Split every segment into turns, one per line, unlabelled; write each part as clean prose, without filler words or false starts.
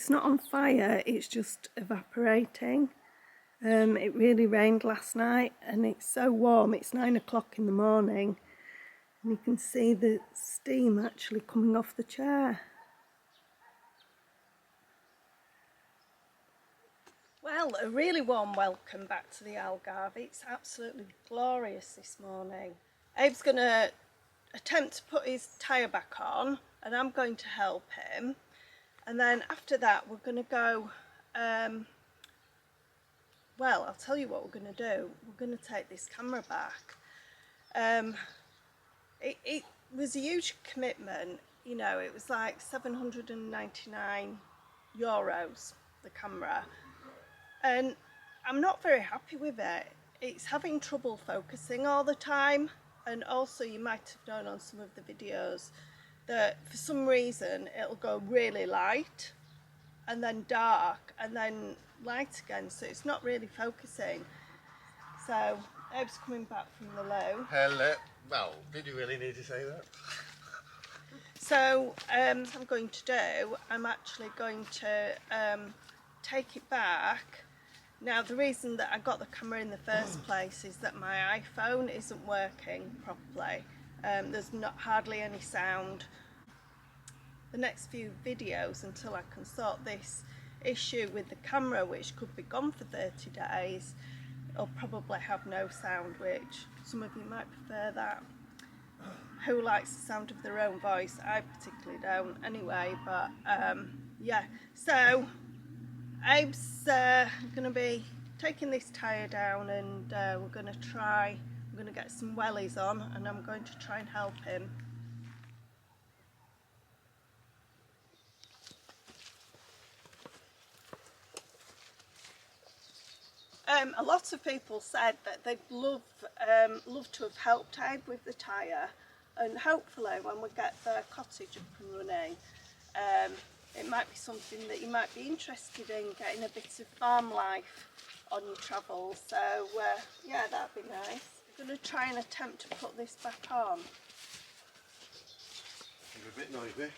it's not on fire, it's just evaporating. It really rained last night and it's so warm, it's 9 o'clock in the morning and you can see the steam actually coming off the chair. Well, a really warm welcome back to the Algarve. It's absolutely glorious this morning. Abe's going to attempt to put his tyre back on and I'm going to help him, and then after that we're going to go, well, I'll tell you what we're going to do. We're going to take this camera back. It was a huge commitment, you know, it was like €799, the camera, and I'm not very happy with it. It's having trouble focusing all the time, and also you might have known on some of the videos that for some reason it'll go really light and then dark and then light again, so it's not really focusing. So Abe's coming back from the loo.
Hello. Well, did you really need to say that?
So what I'm going to do, I'm actually going to take it back. Now the reason that I got the camera in the first place is that my iPhone isn't working properly. There's hardly any sound. The next few videos, until I can sort this issue with the camera, which could be gone for 30 days, it'll probably have no sound, which some of you might prefer that. Who likes the sound of their own voice? I particularly don't anyway, but yeah. So Abe's going to be taking this tyre down and we're going to get some wellies on and I'm going to try and help him. A lot of people said that they'd love to have helped Abe with the tyre, and hopefully when we get the cottage up and running, it might be something that you might be interested in, getting a bit of farm life on your travels. So yeah, that'd be nice. I'm going to try and attempt to put this back on.
You're a bit noisy.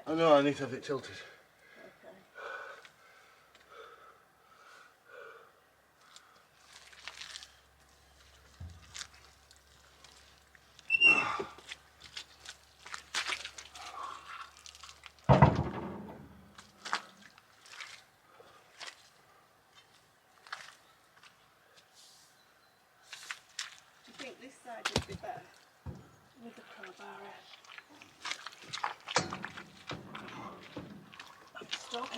I know, I need to have it tilted.
Okay. Do you think this side would be better with the crowbar in? I'm stuck.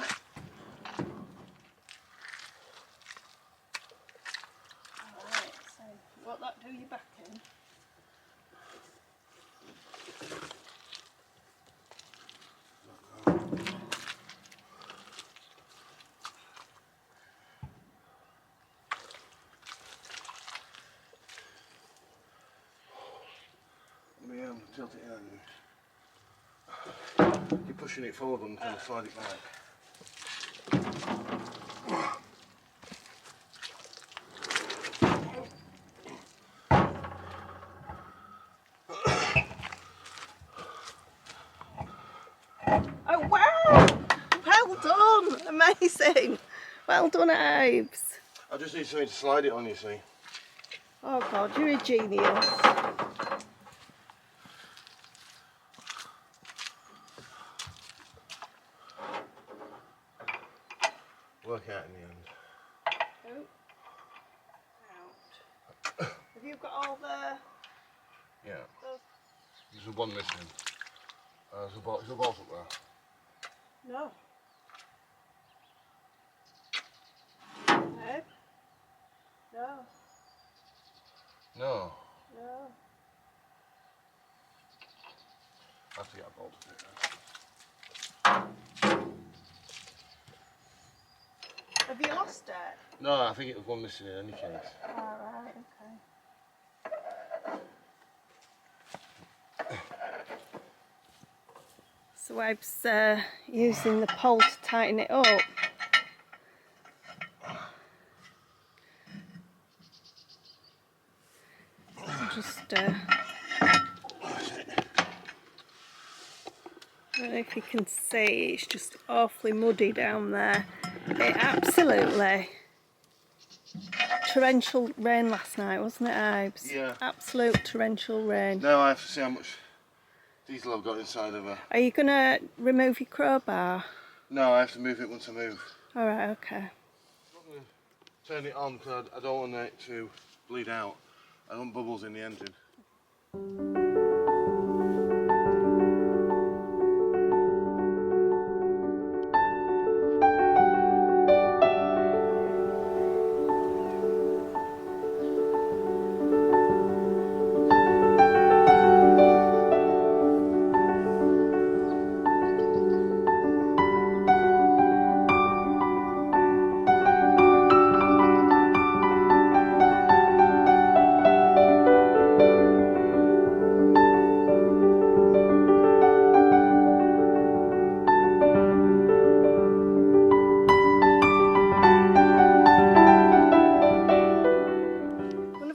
Alright, so won't that do your back in?
Tilt it in. You're pushing it forward and trying to slide it back.
Oh wow! Well done! Amazing! Well done, Theives.
I just need something to slide it on, you see.
Oh God, you're a genius.
Work out in the end.
Oh. Out. Have you got all the...
Yeah.
Those...
There's one missing. There's a box up there.
No. Babe? No.
No.
No.
I have to get a bolt to do that.
Have you lost it?
No, I think it was one missing in any case.
Alright, okay. So Theives using the pole to tighten it up. Just I don't know if you can see, it's just awfully muddy down there. It absolutely torrential rain last night, wasn't it, Theives?
Yeah.
Absolute torrential rain.
Now I have to see how much diesel I've got inside of her.
Are you going to remove your crowbar?
No, I have to move it once I move.
Alright, okay.
I'm not going to turn it on because I don't want it to bleed out. I don't want bubbles in the engine.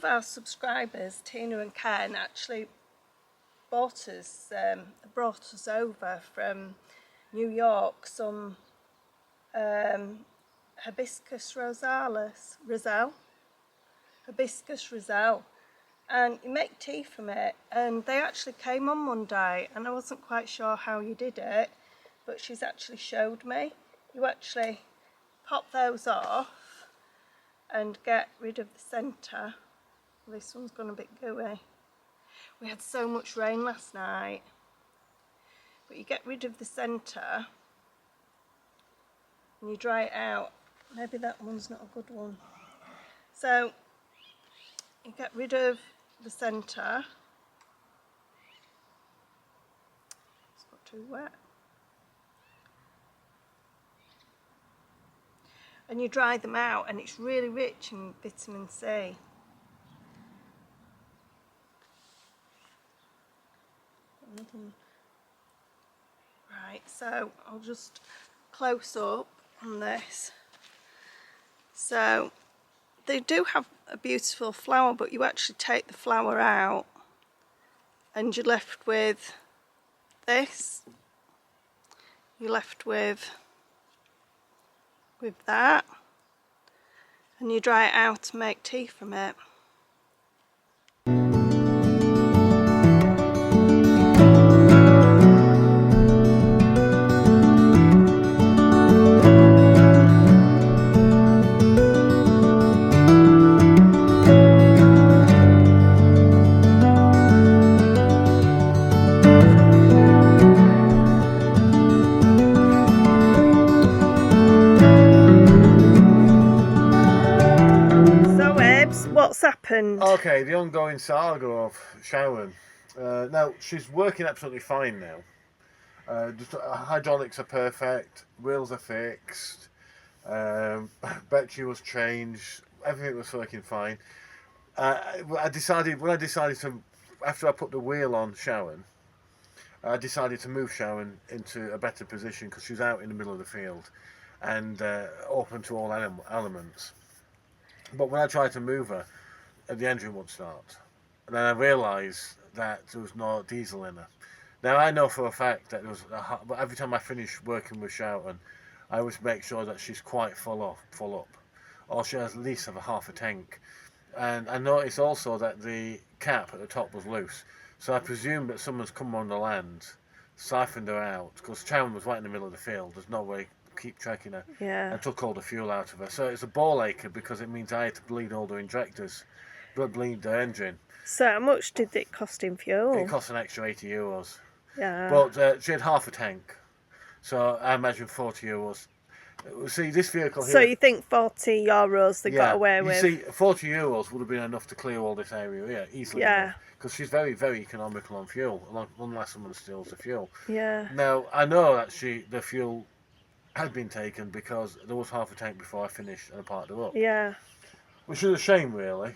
Our subscribers, Tina and Ken, actually brought us over from New York some hibiscus hibiscus roselle, and you make tea from it. And they actually came on Monday, and I wasn't quite sure how you did it, but she's actually showed me. You actually pop those off and get rid of the centre. This one's gone a bit gooey. We had so much rain last night. But you get rid of the centre and you dry it out. Maybe that one's not a good one. So you get rid of the centre. It's got too wet. And you dry them out, and it's really rich in vitamin C. Right, so I'll just close up on this. So they do have a beautiful flower, but you actually take the flower out and you're left with this. you're left with that, and you dry it out to make tea from it. What's happened?
Okay, the ongoing saga of Sharon. Now, she's working absolutely fine now. Hydraulics are perfect, wheels are fixed, battery was changed, everything was working fine. When I decided to, after I put the wheel on Sharon, I decided to move Sharon into a better position because she's out in the middle of the field and open to all elements. But when I tried to move her, the engine wouldn't start. And then I realised that there was no diesel in her. Now I know for a fact that there was every time I finish working with Sharon, I always make sure that she's quite full up, or she has at least have a half a tank. And I noticed also that the cap at the top was loose, so I presume that someone's come on the land, siphoned her out, because Sharon was right in the middle of the field. There's no way to keep tracking her, and took all the fuel out of her. So it's a ball ache because it means I had to bleed all the injectors, but bleed the engine.
So how much did it cost in fuel?
It cost an extra €80.
Yeah.
But she had half a tank, so I imagine €40. See, this vehicle here...
So you think €40 they got away with?
You see, €40 would have been enough to clear all this area here easily.
Yeah.
Because she's very, very economical on fuel, unless someone steals the fuel.
Yeah.
Now, I know that the fuel had been taken because there was half a tank before I finished and I parked her up.
Yeah.
Which is a shame, really,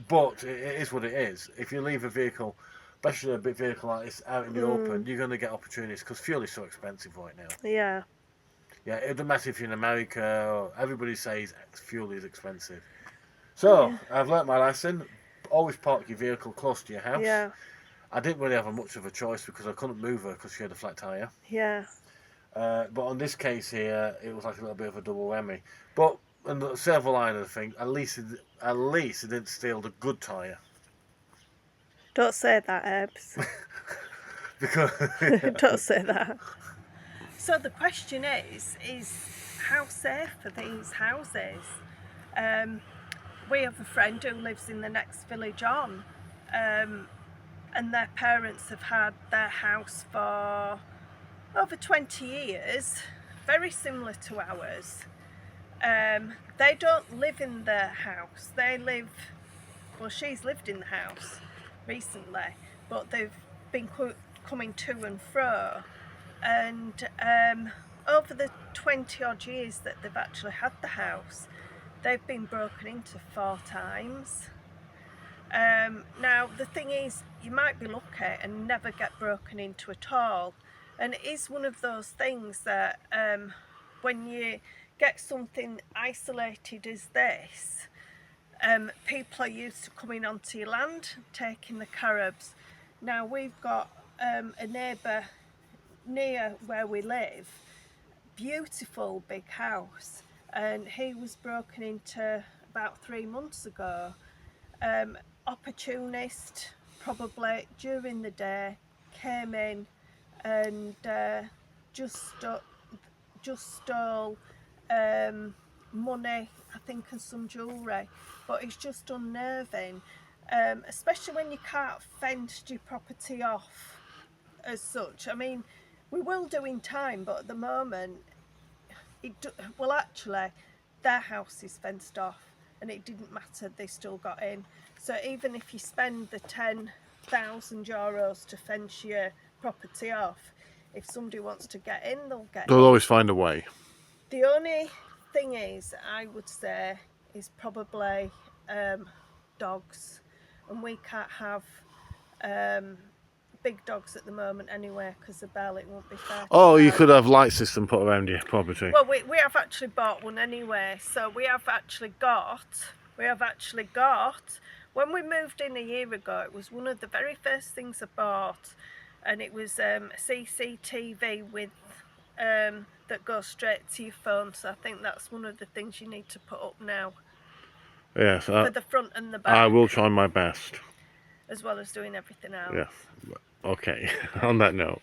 but it is what it is. If you leave a vehicle, especially a big vehicle like this, out in the open, you're going to get opportunities because fuel is so expensive right now.
Yeah.
Yeah, it doesn't matter if you're in America, or everybody says fuel is expensive. So, I've learnt my lesson. Always park your vehicle close to your house.
Yeah.
I didn't really have much of a choice because I couldn't move her because she had a flat tyre.
Yeah.
But on this case here, it was like a little bit of a double whammy. But and the silver line of the thing, at least it didn't steal the good tyre.
Don't say that, Ebbs.
Because
don't say that. So the question is how safe are these houses? We have a friend who lives in the next village on, and their parents have had their house for over 20 years, very similar to ours. They don't live in their house. She's lived in the house recently, but they've been coming to and fro. And over the 20 odd years that they've actually had the house, they've been broken into 4 times. Now the thing is, you might be lucky and never get broken into at all. And it is one of those things that when you get something isolated as this, people are used to coming onto your land, taking the carobs. Now we've got a neighbour near where we live, beautiful big house, and he was broken into about 3 months ago. Opportunist, probably during the day, came in and just stole money, I think, and some jewellery. But it's just unnerving, especially when you can't fence your property off as such. I mean, we will do in time, but at the moment, actually, their house is fenced off, and it didn't matter, they still got in. So even if you spend the €10,000 to fence your property off, if somebody wants to get in, they'll get in.
They'll always find a way.
The only thing is, I would say, is probably dogs, and we can't have big dogs at the moment anyway because the bell, it won't be fair.
Oh, you could have light system put around your property.
Well, we have actually bought one anyway, so we have actually got, when we moved in a year ago, it was one of the very first things I bought, and it was a CCTV with that goes straight to your phone. So I think that's one of the things you need to put up now.
Yes,
For the front and the back.
I will try my best.
As well as doing everything else.
Yes. Okay. On that note.